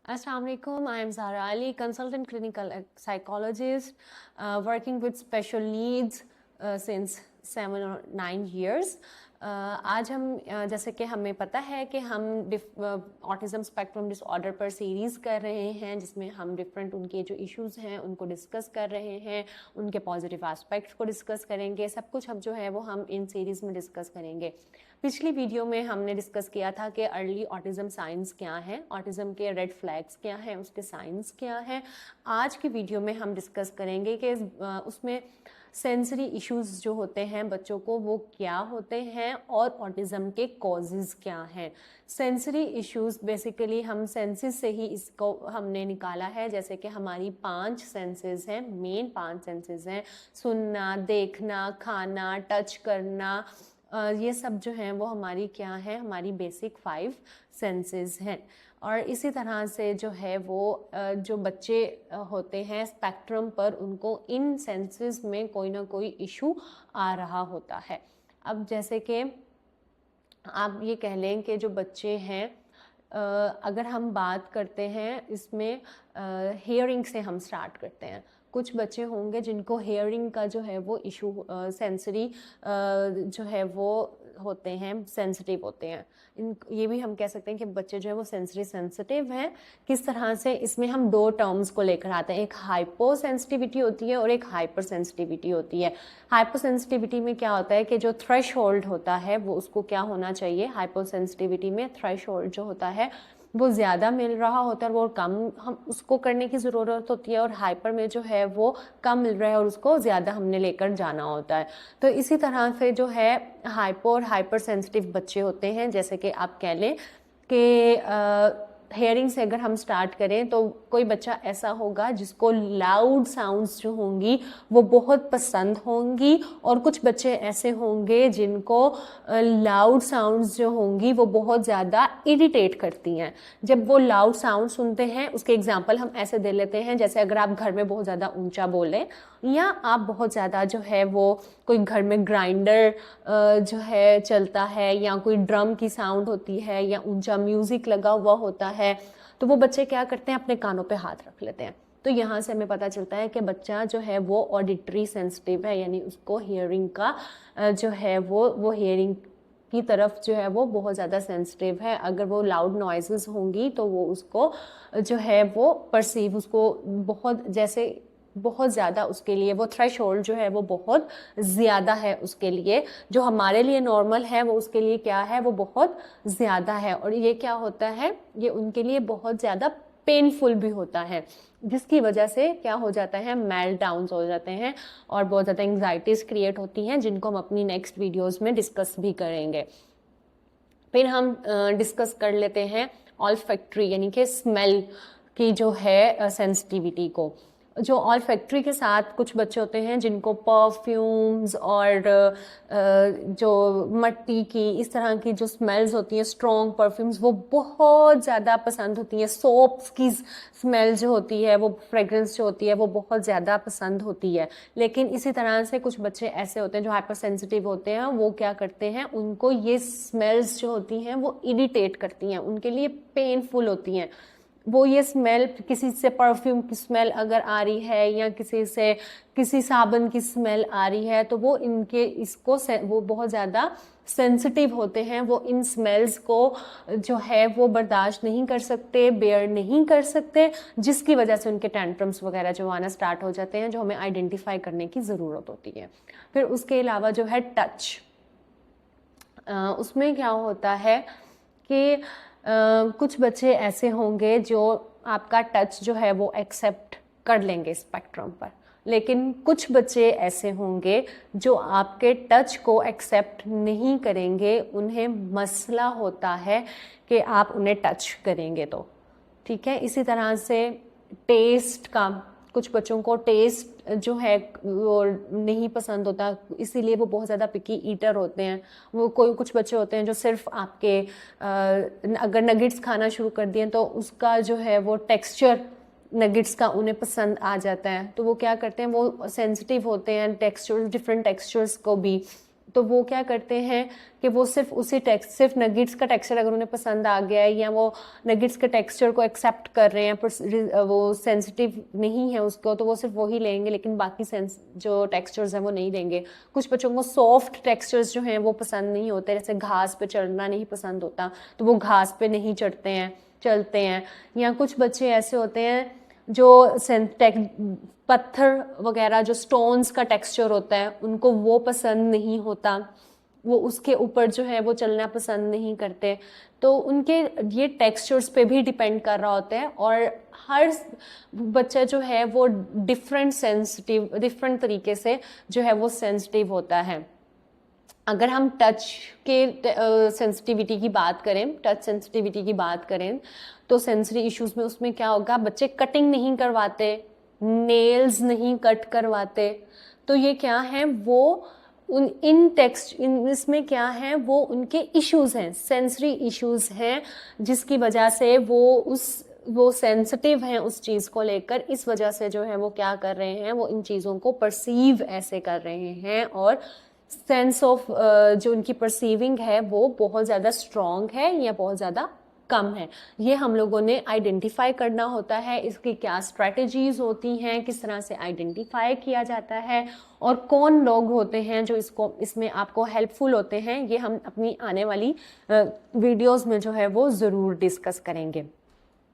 Assalamu alaikum. I am Zahra Ali, consultant clinical psychologist, working with special needs since 7 or 9 years. आज हम जैसे कि हमें पता है कि हम ऑटिज़म स्पेक्ट्रम डिसऑर्डर पर सीरीज़ कर रहे हैं, जिसमें हम डिफरेंट उनके जो इश्यूज़ हैं उनको डिस्कस कर रहे हैं, उनके पॉजिटिव एस्पेक्ट्स को डिस्कस करेंगे। सब कुछ अब जो है वो हम इन सीरीज़ में डिस्कस करेंगे। पिछली वीडियो में हमने डिस्कस किया था कि अर्ली ऑटिज़म साइंस क्या है, ऑटिज़म के रेड फ्लैग्स क्या हैं, उसके साइंस क्या हैं। आज की वीडियो में हम डिस्कस करेंगे कि उसमें सेंसरी इश्यूज जो होते हैं बच्चों को वो क्या होते हैं और ऑटिज़म के कॉजेज़ क्या हैं। सेंसरी इश्यूज बेसिकली हम सेंसेस से ही इसको हमने निकाला है, जैसे कि हमारी 5 सेंसेस हैं, मेन 5 सेंसेस हैं, सुनना, देखना, खाना, टच करना, ये सब जो हैं वो हमारी क्या है, हमारी बेसिक 5 सेंसेस हैं। और इसी तरह से जो है वो जो बच्चे होते हैं स्पेक्ट्रम पर, उनको इन सेंसेस में कोई ना कोई इशू आ रहा होता है। अब जैसे कि आप ये कह लें कि जो बच्चे हैं, अगर हम बात करते हैं इसमें हेयरिंग से हम स्टार्ट करते हैं। कुछ बच्चे होंगे जिनको हेयरिंग का जो है वो इशू, सेंसरी जो है वो होते हैं, सेंसिटिव होते हैं। ये भी हम कह सकते हैं कि बच्चे जो है वो सेंसरी सेंसिटिव हैं। किस तरह से, इसमें हम 2 टर्म्स को लेकर आते हैं, एक हाइपो सेंसिटिविटी होती है और एक हाइपर सेंसिटिविटी होती है। हाइपर सेंसिटिविटी में क्या होता है कि जो थ्रेश होल्ड होता है वो उसको क्या होना चाहिए, हाइपो सेंसिटिविटी में थ्रेश होल्ड जो होता है वो ज़्यादा मिल रहा होता है और वो कम हम उसको करने की ज़रूरत होती है, और हाइपर में जो है वो कम मिल रहा है और उसको ज़्यादा हमने लेकर जाना होता है। तो इसी तरह से जो है हाइपो और हाइपर सेंसिटिव बच्चे होते हैं। जैसे कि आप कह लें कि हेयरिंग से अगर हम स्टार्ट करें तो कोई बच्चा ऐसा होगा जिसको लाउड साउंड्स जो होंगी वो बहुत पसंद होंगी, और कुछ बच्चे ऐसे होंगे जिनको लाउड साउंड्स जो होंगी वो बहुत ज़्यादा इरिटेट करती हैं। जब वो लाउड साउंड सुनते हैं, उसके एग्जांपल हम ऐसे दे लेते हैं, जैसे अगर आप घर में बहुत ज़्यादा ऊंचा बोलें, या आप बहुत ज़्यादा जो है वो कोई घर में ग्राइंडर जो है चलता है, या कोई ड्रम की साउंड होती है, या ऊंचा म्यूज़िक लगा हुआ होता है, तो वो बच्चे क्या करते हैं, अपने कानों पे हाथ रख लेते हैं। तो यहाँ से हमें पता चलता है कि बच्चा जो है वो ऑडिटरी सेंसिटिव है, यानी उसको हियरिंग का जो है वो हियरिंग की तरफ जो है वो बहुत ज़्यादा सेंसिटिव है। अगर वो लाउड नॉइजेस होंगी तो वो उसको जो है वो परसीव, उसको बहुत ज़्यादा, उसके लिए वो थ्रेश होल्ड जो है वो बहुत ज़्यादा है उसके लिए, जो हमारे लिए नॉर्मल है वो उसके लिए क्या है, वो बहुत ज़्यादा है। और ये क्या होता है, ये उनके लिए बहुत ज़्यादा पेनफुल भी होता है, जिसकी वजह से क्या हो जाता है, मेल्ट डाउन्स हो जाते हैं और बहुत ज़्यादा एंग्जाइटीज़ क्रिएट होती हैं, जिनको हम अपनी नेक्स्ट वीडियोज़ में डिस्कस भी करेंगे। फिर हम डिस्कस कर लेते हैं ऑल्फैक्टरी यानी कि स्मेल की जो है सेंसिटिविटी को। जो ऑल्फैक्टरी के साथ कुछ बच्चे होते हैं जिनको परफ्यूम्स और जो मट्टी की, इस तरह की जो स्मेल्स होती हैं, स्ट्रॉन्ग परफ्यूम्स, वो बहुत ज़्यादा पसंद होती हैं। सोप्स की स्मेल जो होती है, वो फ्रेग्रेंस जो होती है वो बहुत ज़्यादा पसंद होती है। लेकिन इसी तरह से कुछ बच्चे ऐसे होते हैं जो हाइपर सेंसिटिव होते हैं, वो क्या करते हैं, उनको ये स्मेल्स जो होती हैं वो इरिटेट करती हैं, उनके लिए पेनफुल होती हैं। वो ये स्मेल, किसी से परफ्यूम की स्मेल अगर आ रही है या किसी साबुन की स्मेल आ रही है, तो वो वो बहुत ज़्यादा सेंसिटिव होते हैं, वो इन स्मेल्स को जो है वो बर्दाश्त नहीं कर सकते, बेयर नहीं कर सकते, जिसकी वजह से उनके टेंट्रम्स वगैरह जो आना स्टार्ट हो जाते हैं, जो हमें आइडेंटिफाई करने की ज़रूरत होती है। फिर उसके अलावा जो है टच, उसमें क्या होता है कि कुछ बच्चे ऐसे होंगे जो आपका टच जो है वो एक्सेप्ट कर लेंगे स्पेक्ट्रम पर, लेकिन कुछ बच्चे ऐसे होंगे जो आपके टच को एक्सेप्ट नहीं करेंगे, उन्हें मसला होता है कि आप उन्हें टच करेंगे तो, ठीक है। इसी तरह से टेस्ट का, कुछ बच्चों को टेस्ट जो है वो नहीं पसंद होता, इसीलिए वो बहुत ज़्यादा पिकी ईटर होते हैं। वो कुछ बच्चे होते हैं जो सिर्फ आपके अगर नगेट्स खाना शुरू कर दिए तो उसका जो है वो टेक्सचर नगेट्स का उन्हें पसंद आ जाता है, तो वो क्या करते हैं, वो सेंसिटिव होते हैं टेक्सचर्स, डिफरेंट टेक्सचर्स को भी, तो वो क्या करते हैं कि वो सिर्फ उसी टेक्स्ट, सिर्फ नगेट्स का टेक्सचर अगर उन्हें पसंद आ गया है या वो नगेट्स के टेक्सचर को एक्सेप्ट कर रहे हैं पर वो सेंसिटिव नहीं है उसको, तो वो सिर्फ वही लेंगे, लेकिन बाकी जो टेक्सचर्स हैं वो नहीं लेंगे। कुछ बच्चों को सॉफ्ट टेक्सचर्स जो हैं वो पसंद नहीं होते, जैसे घास पे चढ़ना नहीं पसंद होता तो वो घास पे नहीं चलते हैं। या कुछ बच्चे ऐसे होते हैं जो पत्थर वगैरह जो स्टोन्स का टेक्सचर होता है उनको वो पसंद नहीं होता, वो उसके ऊपर जो है वो चलना पसंद नहीं करते। तो उनके ये टेक्सचर्स पे भी डिपेंड कर रहा होता है, और हर बच्चा जो है वो डिफरेंट तरीके से जो है वो सेंसिटिव होता है। अगर हम टच के सेंसिटिविटी की बात करें, टच सेंसिटिविटी की बात करें तो सेंसरी इश्यूज में उसमें क्या होगा, बच्चे कटिंग नहीं करवाते, नेल्स नहीं कट करवाते, तो ये क्या है वो इसमें क्या है वो उनके इश्यूज हैं, सेंसरी इश्यूज हैं, जिसकी वजह से वो सेंसिटिव हैं उस चीज़ को लेकर। इस वजह से जो है वो क्या कर रहे हैं, वो इन चीज़ों को परसीव ऐसे कर रहे हैं, और सेंस ऑफ जो उनकी परसीविंग है वो बहुत ज़्यादा स्ट्रॉन्ग है या बहुत ज़्यादा कम है। ये हम लोगों ने आइडेंटिफाई करना होता है, इसकी क्या स्ट्रेटजीज होती हैं, किस तरह से आइडेंटिफाई किया जाता है, और कौन लोग होते हैं जो इसमें आपको हेल्पफुल होते हैं, ये हम अपनी आने वाली वीडियोस में जो है वो ज़रूर डिस्कस करेंगे।